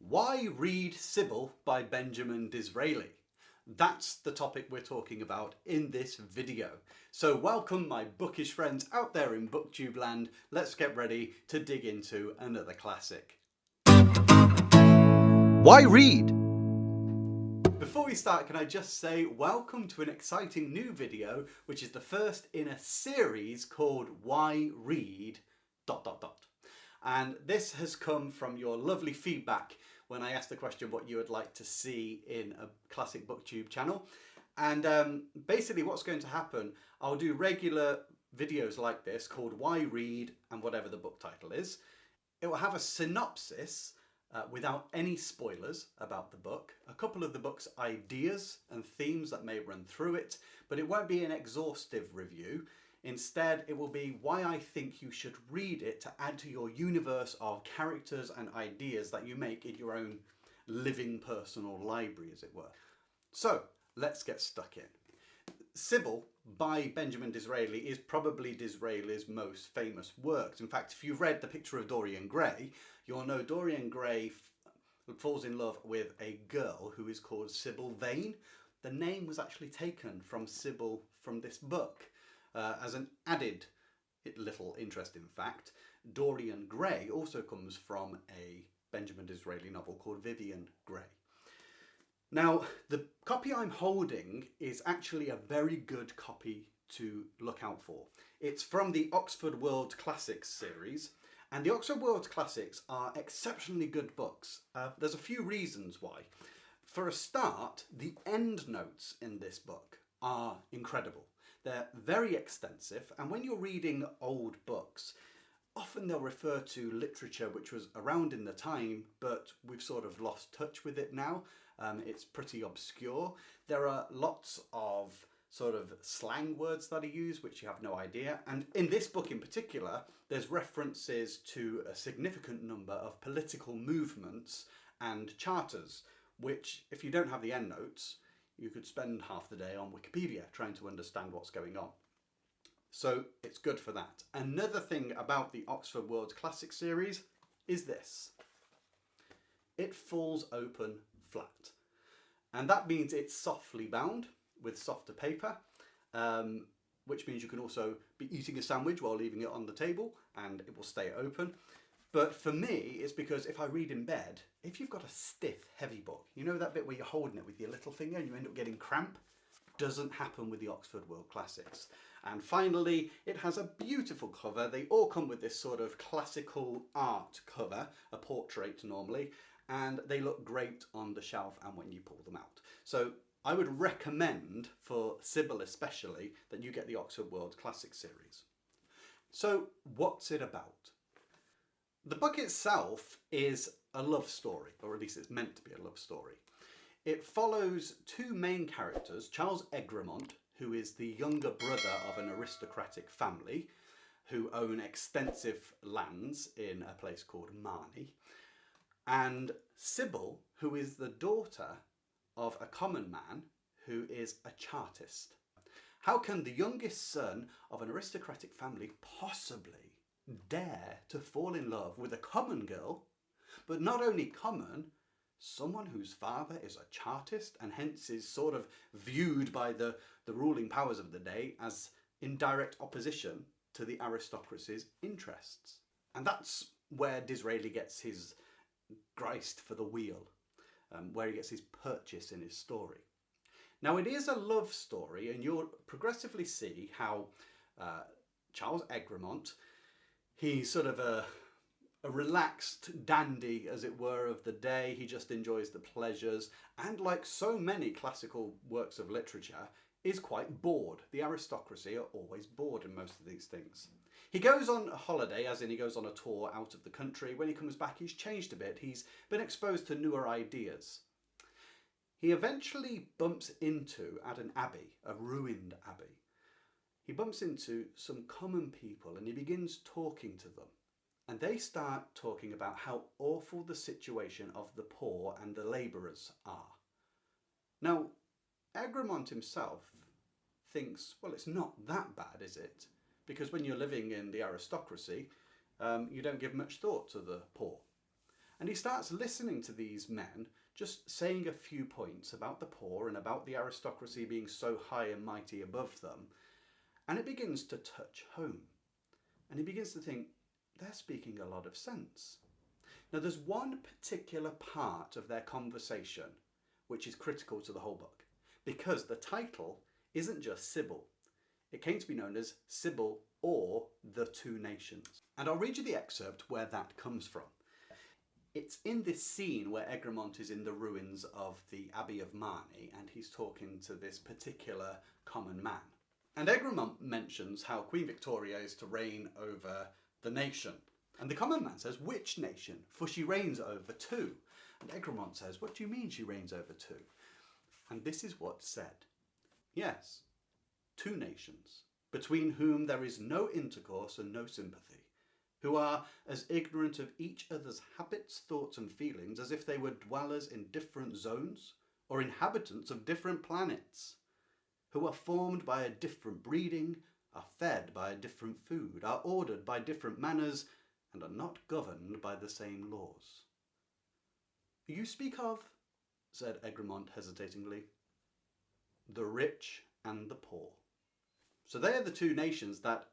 Why read Sybil by Benjamin Disraeli? That's the topic we're talking about in this video. So welcome my bookish friends out there in booktube land. Let's get ready to dig into another classic. Why read? Before we start, can I just say welcome to an exciting new video, which is the first in a series called Why Read... And this has come from your lovely feedback when I asked the question what you would like to see in a classic booktube channel. And basically what's going to happen, I'll do regular videos like this called Why Read and whatever the book title is. It will have a synopsis without any spoilers about the book, a couple of the book's ideas and themes that may run through it, but it won't be an exhaustive review. Instead, it will be why I think you should read it to add to your universe of characters and ideas that you make in your own living personal library, as it were. So, let's get stuck in. Sybil by Benjamin Disraeli is probably Disraeli's most famous works. In fact, if you've read The Picture of Dorian Gray, you'll know Dorian Gray falls in love with a girl who is called Sybil Vane. The name was actually taken from Sybil from this book. As an added little interesting fact, Dorian Gray also comes from a Benjamin Disraeli novel called Vivian Grey. Now, the copy I'm holding is actually a very good copy to look out for. It's from the Oxford World Classics series, and the Oxford World Classics are exceptionally good books. There's a few reasons why. For a start, the endnotes in this book are incredible. They're very extensive, and when you're reading old books, often they'll refer to literature which was around in the time, but we've sort of lost touch with it now. It's pretty obscure. There are lots of sort of slang words that are used which you have no idea, and in this book in particular, there's references to a significant number of political movements and charters, which, if you don't have the endnotes, you could spend half the day on Wikipedia trying to understand what's going on. So it's good for that. Another thing about the Oxford World Classics series is this. It falls open flat. And that means it's softly bound with softer paper, which means you can also be eating a sandwich while leaving it on the table and it will stay open. But for me, it's because if I read in bed, if you've got a stiff, heavy book, you know that bit where you're holding it with your little finger and you end up getting cramp? Doesn't happen with the Oxford World Classics. And finally, it has a beautiful cover. They all come with this sort of classical art cover, a portrait normally, and they look great on the shelf and when you pull them out. So I would recommend, for Sybil especially, that you get the Oxford World Classics series. So what's it about? The book itself is a love story, or at least it's meant to be a love story. It follows two main characters, Charles Egremont, who is the younger brother of an aristocratic family who own extensive lands in a place called Marney, and Sybil, who is the daughter of a common man who is a chartist. How can the youngest son of an aristocratic family possibly dare to fall in love with a common girl, but not only common, someone whose father is a chartist and hence is sort of viewed by the ruling powers of the day as in direct opposition to the aristocracy's interests. And that's where Disraeli gets his grist for the wheel, where he gets his purchase in his story. Now, it is a love story, and you'll progressively see how Charles Egremont, he's sort of a relaxed dandy, as it were, of the day. He just enjoys the pleasures, and like so many classical works of literature, is quite bored. The aristocracy are always bored in most of these things. He goes on a holiday, as in he goes on a tour out of the country. When he comes back, he's changed a bit. He's been exposed to newer ideas. He eventually bumps into, at an abbey, a ruined abbey, he bumps into some common people and he begins talking to them. And they start talking about how awful the situation of the poor and the labourers are. Now, Egremont himself thinks, well, it's not that bad, is it? Because when you're living in the aristocracy, you don't give much thought to the poor. And he starts listening to these men just saying a few points about the poor and about the aristocracy being so high and mighty above them. And it begins to touch home. And he begins to think, they're speaking a lot of sense. Now there's one particular part of their conversation which is critical to the whole book, because the title isn't just Sybil. It came to be known as Sybil or the Two Nations. And I'll read you the excerpt where that comes from. It's in this scene where Egremont is in the ruins of the Abbey of Marney and he's talking to this particular common man. And Egremont mentions how Queen Victoria is to reign over the nation. And the common man says, which nation? For she reigns over two. And Egremont says, what do you mean she reigns over two? And this is what's said. Yes, two nations, between whom there is no intercourse and no sympathy, who are as ignorant of each other's habits, thoughts and feelings as if they were dwellers in different zones or inhabitants of different planets, who are formed by a different breeding, are fed by a different food, are ordered by different manners, and are not governed by the same laws. You speak of, said Egremont hesitatingly, the rich and the poor. So they are the two nations that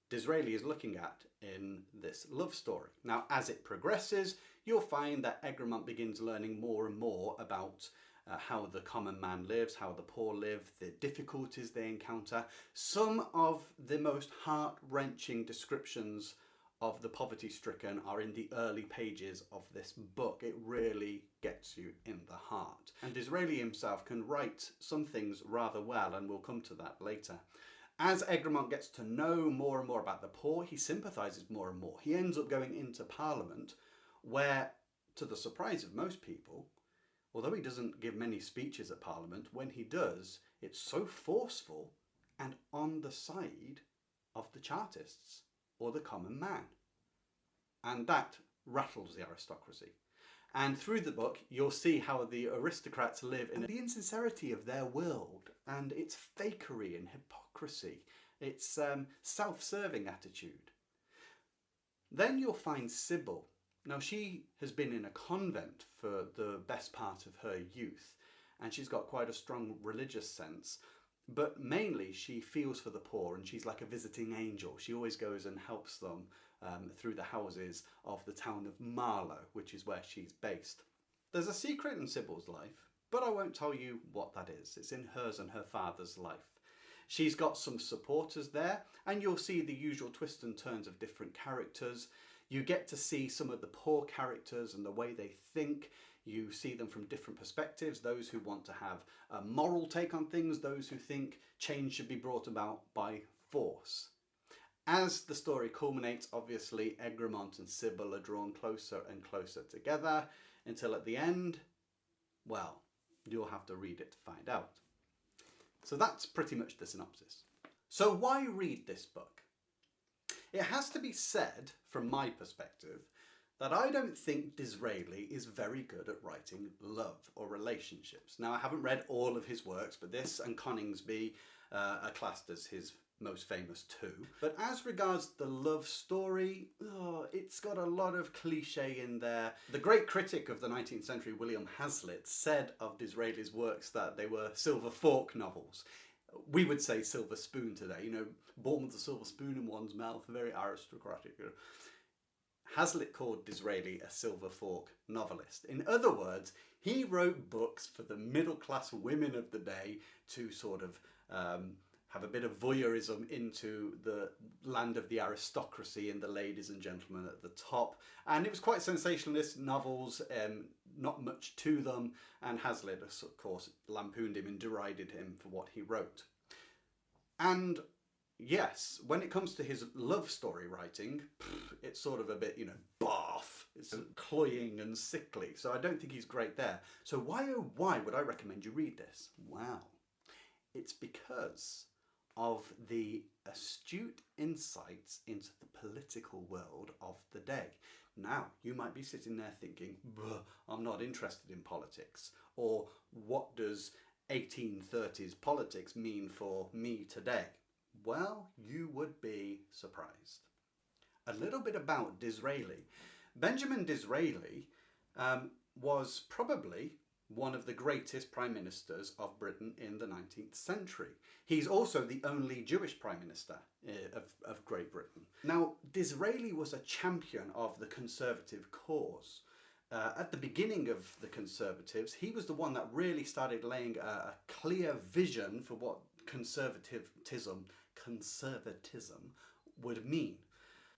Disraeli is looking at in this love story. Now, as it progresses, you'll find that Egremont begins learning more and more about how the common man lives, how the poor live, the difficulties they encounter. Some of the most heart-wrenching descriptions of the poverty-stricken are in the early pages of this book. It really gets you in the heart. And Disraeli himself can write some things rather well, and we'll come to that later. As Egremont gets to know more and more about the poor, he sympathises more and more. He ends up going into Parliament where, to the surprise of most people, although he doesn't give many speeches at Parliament, when he does, it's so forceful and on the side of the Chartists or the common man. And that rattles the aristocracy. And through the book, you'll see how the aristocrats live in the insincerity of their world and its fakery and hypocrisy, its self-serving attitude. Then you'll find Sybil. Now, she has been in a convent for the best part of her youth, and she's got quite a strong religious sense, but mainly she feels for the poor, and she's like a visiting angel. She always goes and helps them through the houses of the town of Marlow, which is where she's based. There's a secret in Sybil's life, but I won't tell you what that is. It's in hers and her father's life. She's got some supporters there, and you'll see the usual twists and turns of different characters. You get to see some of the poor characters and the way they think. You see them from different perspectives, those who want to have a moral take on things, those who think change should be brought about by force. As the story culminates, obviously, Egremont and Sybil are drawn closer and closer together until at the end, well, you'll have to read it to find out. So that's pretty much the synopsis. So why read this book? It has to be said, from my perspective, that I don't think Disraeli is very good at writing love or relationships. Now, I haven't read all of his works, but this and Coningsby are classed as his most famous two. But as regards the love story, it's got a lot of cliche in there. The great critic of the 19th century, William Hazlitt, said of Disraeli's works that they were silver fork novels. We would say silver spoon today, you know, born with a silver spoon in one's mouth, very aristocratic. Hazlitt called Disraeli a silver fork novelist. In other words, he wrote books for the middle class women of the day to sort of have a bit of voyeurism into the land of the aristocracy and the ladies and gentlemen at the top. And it was quite sensationalist novels, not much to them, and Hazlitt, of course, lampooned him and derided him for what he wrote. And yes, when it comes to his love story writing, it's sort of a bit, you know, barf. It's cloying and sickly, so I don't think he's great there. So why, oh why would I recommend you read this? Well, it's because of the astute insights into the political world of the day. Now, you might be sitting there thinking, I'm not interested in politics, or what does 1830s politics mean for me today? Well, you would be surprised. A little bit about Disraeli. Benjamin Disraeli was probably one of the greatest prime ministers of Britain in the 19th century. He's also the only Jewish prime minister of Great Britain. Now, Disraeli was a champion of the conservative cause. At the beginning of the Conservatives, he was the one that really started laying a clear vision for what conservatism would mean.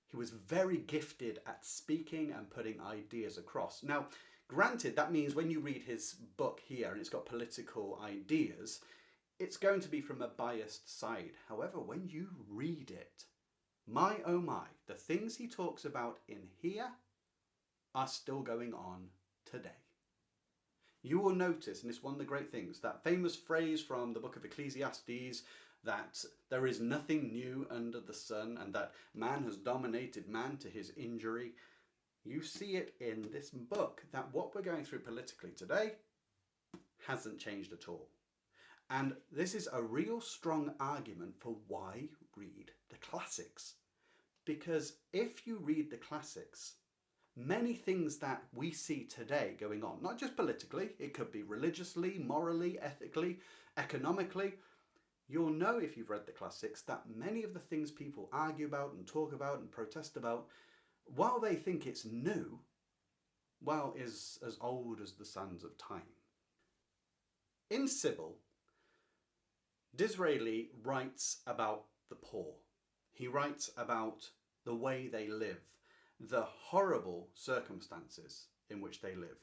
He was very gifted at speaking and putting ideas across. Now, granted, that means when you read his book here and it's got political ideas, it's going to be from a biased side. However, when you read it, my oh my, the things he talks about in here are still going on today. You will notice, and it's one of the great things, that famous phrase from the book of Ecclesiastes, that there is nothing new under the sun and that man has dominated man to his injury. You see it in this book, that what we're going through politically today hasn't changed at all. And this is a real strong argument for why read the classics. Because if you read the classics, many things that we see today going on, not just politically, it could be religiously, morally, ethically, economically, you'll know if you've read the classics that many of the things people argue about and talk about and protest about, while they think it's new, well, is as old as the sands of time. In Sybil, Disraeli writes about the poor. He writes about the way they live, the horrible circumstances in which they live.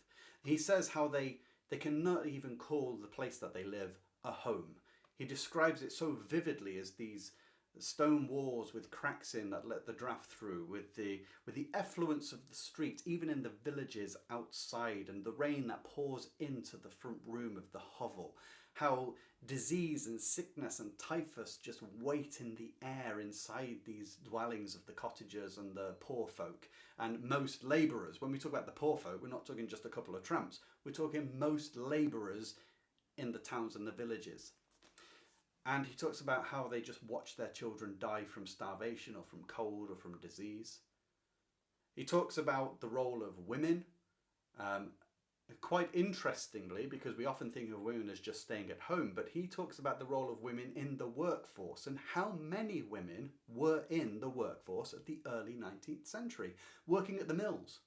He says how they cannot even call the place that they live a home. He describes it so vividly as these stone walls with cracks in that let the draft through, with the effluence of the street, even in the villages outside, and the rain that pours into the front room of the hovel. How disease and sickness and typhus just wait in the air inside these dwellings of the cottagers and the poor folk. And most labourers, when we talk about the poor folk, we're not talking just a couple of tramps, we're talking most labourers in the towns and the villages. And he talks about how they just watch their children die from starvation or from cold or from disease. He talks about the role of women, quite interestingly, because we often think of women as just staying at home, but he talks about the role of women in the workforce and how many women were in the workforce at the early 19th century, working at the mills.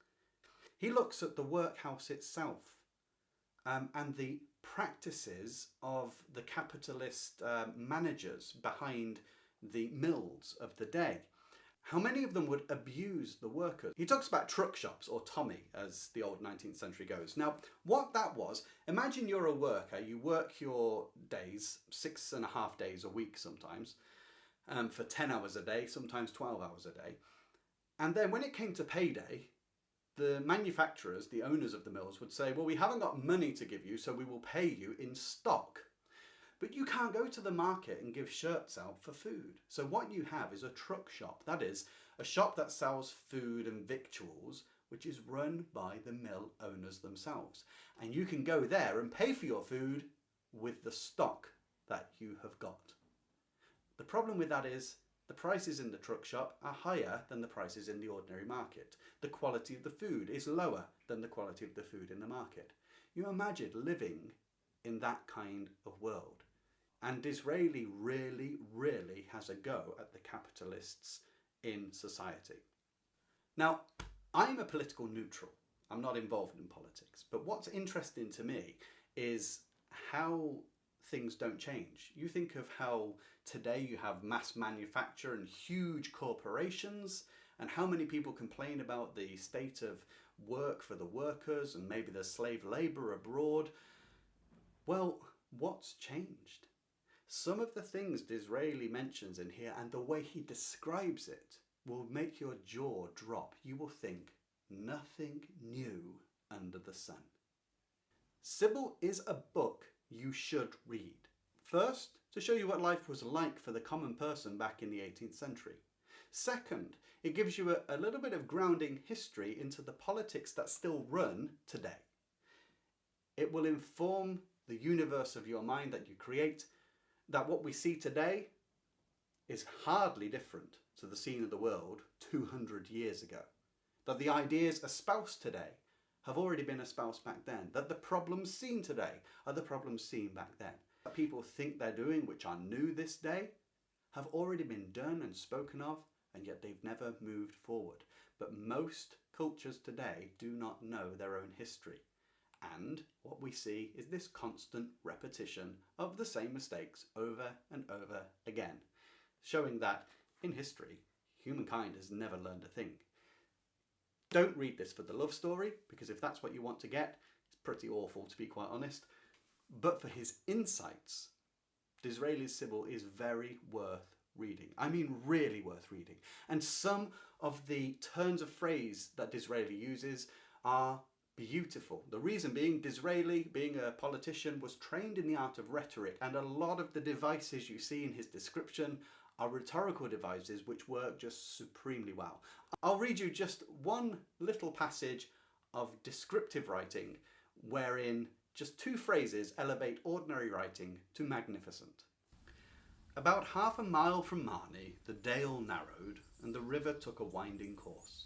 He looks at the workhouse itself and the practices of the capitalist managers behind the mills of the day. How many of them would abuse the workers? He talks about truck shops, or Tommy as the old 19th century goes. Now, what that was, imagine you're a worker, you work your days, 6.5 days a week sometimes, for 10 hours a day, sometimes 12 hours a day. And then when it came to payday, the manufacturers, the owners of the mills, would say, well, we haven't got money to give you, so we will pay you in stock. But you can't go to the market and give shirts out for food. So what you have is a truck shop. That is, a shop that sells food and victuals, which is run by the mill owners themselves. And you can go there and pay for your food with the stock that you have got. The problem with that is the prices in the truck shop are higher than the prices in the ordinary market. The quality of the food is lower than the quality of the food in the market. You imagine living in that kind of world. And Disraeli really, really has a go at the capitalists in society. Now, I'm a political neutral. I'm not involved in politics. But what's interesting to me is how things don't change. You think of how today you have mass manufacture and huge corporations, and how many people complain about the state of work for the workers, and maybe there's slave labour abroad. Well, what's changed? Some of the things Disraeli mentions in here and the way he describes it will make your jaw drop. You will think, nothing new under the sun. Sybil is a book you should read. First, to show you what life was like for the common person back in the 18th century. Second, it gives you a little bit of grounding history into the politics that still run today. It will inform the universe of your mind that you create, that what we see today is hardly different to the scene of the world 200 years ago. That the ideas espoused today have already been espoused back then, that the problems seen today are the problems seen back then. What people think they're doing, which are new this day, have already been done and spoken of, and yet they've never moved forward. But most cultures today do not know their own history. And what we see is this constant repetition of the same mistakes over and over again, showing that in history, humankind has never learned a thing. Don't read this for the love story, because if that's what you want to get, it's pretty awful, to be quite honest. But for his insights, Disraeli's Sybil is very worth reading. I mean, really worth reading. And some of the turns of phrase that Disraeli uses are beautiful. The reason being, Disraeli, being a politician, was trained in the art of rhetoric, and a lot of the devices you see in his description are rhetorical devices which work just supremely well. I'll read you just one little passage of descriptive writing wherein just two phrases elevate ordinary writing to magnificent. About half a mile from Marney, the dale narrowed, and the river took a winding course.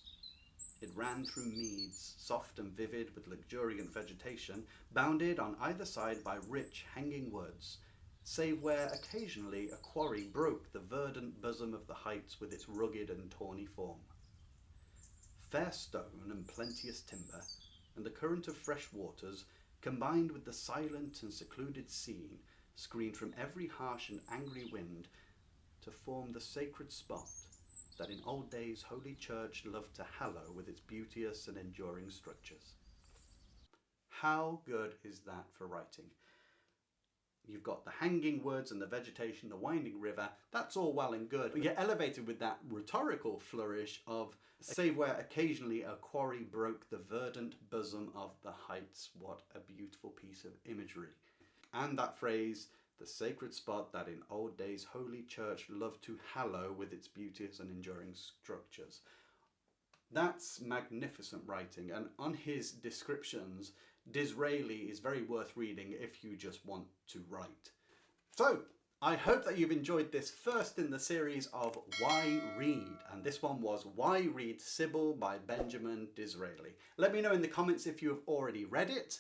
It ran through meads, soft and vivid with luxuriant vegetation, bounded on either side by rich, hanging woods, save where occasionally a quarry broke the verdant bosom of the heights with its rugged and tawny form. Fair stone and plenteous timber, and the current of fresh waters, combined with the silent and secluded scene, screened from every harsh and angry wind, to form the sacred spot that in old days Holy Church loved to hallow with its beauteous and enduring structures. How good is that for writing? You've got the hanging woods and the vegetation, the winding river, that's all well and good, but you're elevated with that rhetorical flourish of, save where occasionally a quarry broke the verdant bosom of the heights. What a beautiful piece of imagery. And that phrase, the sacred spot that in old days Holy Church loved to hallow with its beauteous and enduring structures. That's magnificent writing, and on his descriptions, Disraeli is very worth reading if you just want to write. So, I hope that you've enjoyed this first in the series of Why Read, and this one was Why Read Sybil by Benjamin Disraeli. Let me know in the comments if you have already read it,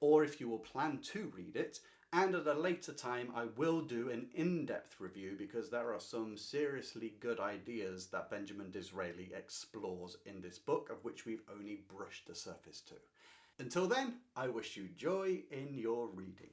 or if you will plan to read it, and at a later time I will do an in-depth review because there are some seriously good ideas that Benjamin Disraeli explores in this book, of which we've only brushed the surface to. Until then, I wish you joy in your reading.